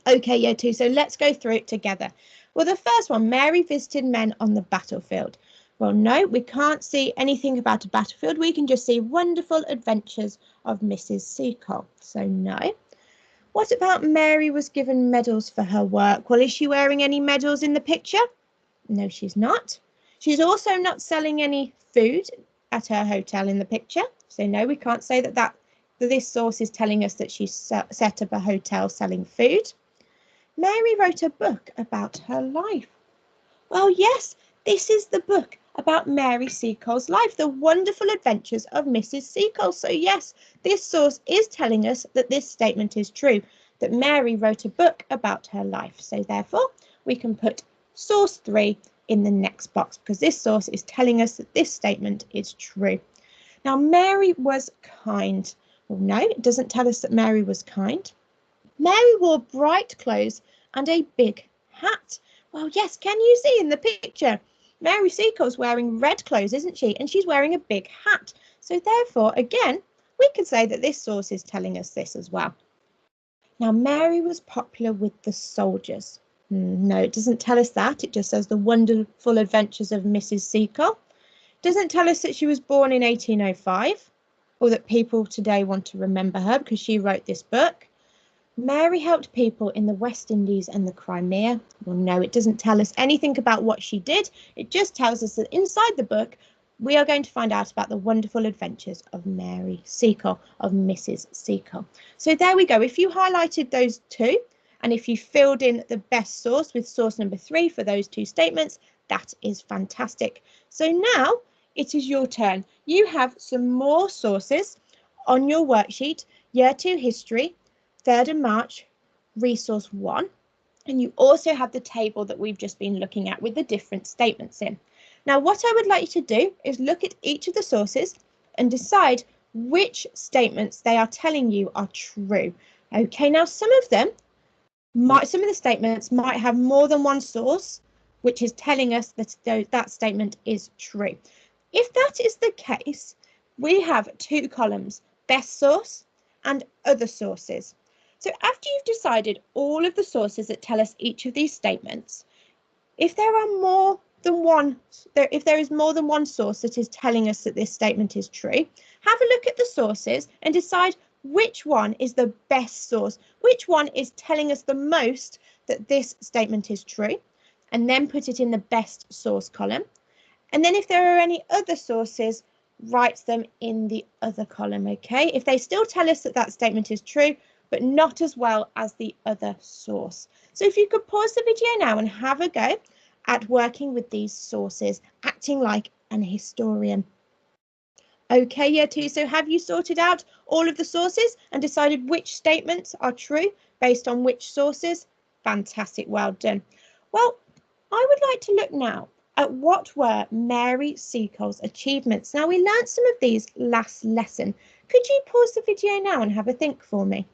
Okay, year two, so let's go through it together. Well, the first one, Mary visited men on the battlefield. Well, no, we can't see anything about a battlefield. We can just see wonderful adventures of Mrs. Seacole. So no. What about Mary was given medals for her work? Well, is she wearing any medals in the picture? No, she's not. She's also not selling any food at her hotel in the picture. So no, we can't say that this source is telling us that she's set up a hotel selling food. Mary wrote a book about her life. Well, yes, this is the book about Mary Seacole's life, the wonderful adventures of Mrs. Seacole. So yes, this source is telling us that this statement is true, that Mary wrote a book about her life. So therefore, we can put source 3 in the next box because this source is telling us that this statement is true. Now, Mary was kind. Well, no, it doesn't tell us that Mary was kind. Mary wore bright clothes and a big hat. Well, yes, can you see in the picture? Mary Seacole's wearing red clothes, isn't she? And she's wearing a big hat. So therefore, again, we can say that this source is telling us this as well. Now, Mary was popular with the soldiers. No, it doesn't tell us that. It just says the wonderful adventures of Mrs. Seacole. It doesn't tell us that she was born in 1805 or that people today want to remember her because she wrote this book. Mary helped people in the West Indies and the Crimea. Well, no, it doesn't tell us anything about what she did. It just tells us that inside the book, we are going to find out about the wonderful adventures of Mary Seacole, of Mrs. Seacole. So there we go. If you highlighted those two, and if you filled in the best source with source number 3 for those two statements, that is fantastic. So now it is your turn. You have some more sources on your worksheet, Year 2 History, 3rd of March, resource 1, and you also have the table that we've just been looking at with the different statements in. Now, what I would like you to do is look at each of the sources and decide which statements they are telling you are true. Okay, now some of the statements might have more than one source, which is telling us that that statement is true. If that is the case, we have 2 columns, best source and other sources. So after you've decided all of the sources that tell us each of these statements, if there is more than one source that is telling us that this statement is true, have a look at the sources and decide which one is the best source, which one is telling us the most that this statement is true, and then put it in the best source column. And then if there are any other sources, write them in the other column, okay? If they still tell us that that statement is true, but not as well as the other source. So if you could pause the video now and have a go at working with these sources, acting like an historian. Okay, Year 2, so have you sorted out all of the sources and decided which statements are true based on which sources? Fantastic, well done. Well, I would like to look now at what were Mary Seacole's achievements. Now, we learned some of these last lesson. Could you pause the video now and have a think for me?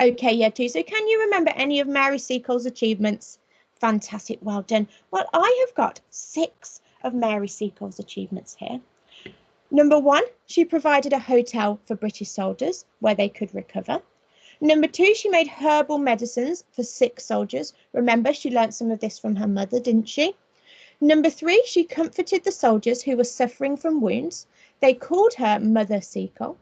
Okay, Year 2, so can you remember any of Mary Seacole's achievements? Fantastic, well done. Well, I have got 6 of Mary Seacole's achievements here. Number 1, she provided a hotel for British soldiers where they could recover. Number 2, she made herbal medicines for sick soldiers. Remember, she learnt some of this from her mother, didn't she? Number 3, she comforted the soldiers who were suffering from wounds. They called her Mother Seacole.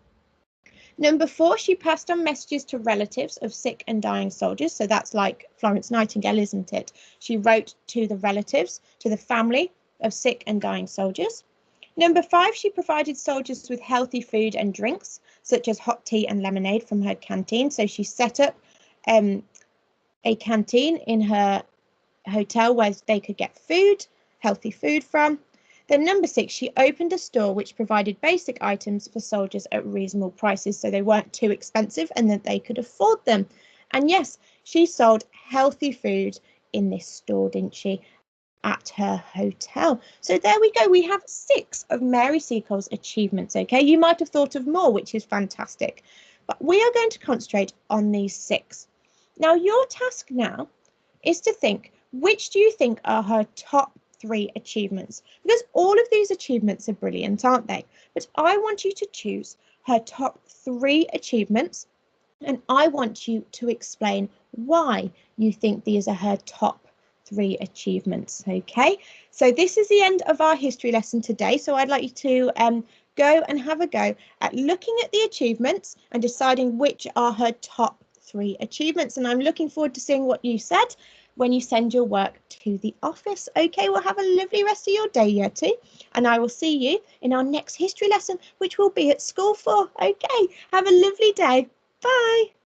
Number 4, she passed on messages to relatives of sick and dying soldiers. So that's like Florence Nightingale, isn't it? She wrote to the relatives, to the family of sick and dying soldiers. Number 5, she provided soldiers with healthy food and drinks, such as hot tea and lemonade from her canteen. So she set up a canteen in her hotel where they could get food, healthy food from. Then number 6, she opened a store which provided basic items for soldiers at reasonable prices so they weren't too expensive and that they could afford them. And yes, she sold healthy food in this store, didn't she, at her hotel. So there we go. We have 6 of Mary Seacole's achievements, okay? You might have thought of more, which is fantastic. But we are going to concentrate on these 6. Now, your task now is to think, which do you think are her top 3 achievements? Because all of these achievements are brilliant, aren't they? But I want you to choose her top 3 achievements, and I want you to explain why you think these are her top 3 achievements. Okay, so this is the end of our history lesson today. So I'd like you to go and have a go at looking at the achievements and deciding which are her top 3 achievements. And I'm looking forward to seeing what you said when you send your work to the office. Okay, well, have a lovely rest of your day, Year 2, and I will see you in our next history lesson, which will be at School 4. Okay, have a lovely day. Bye.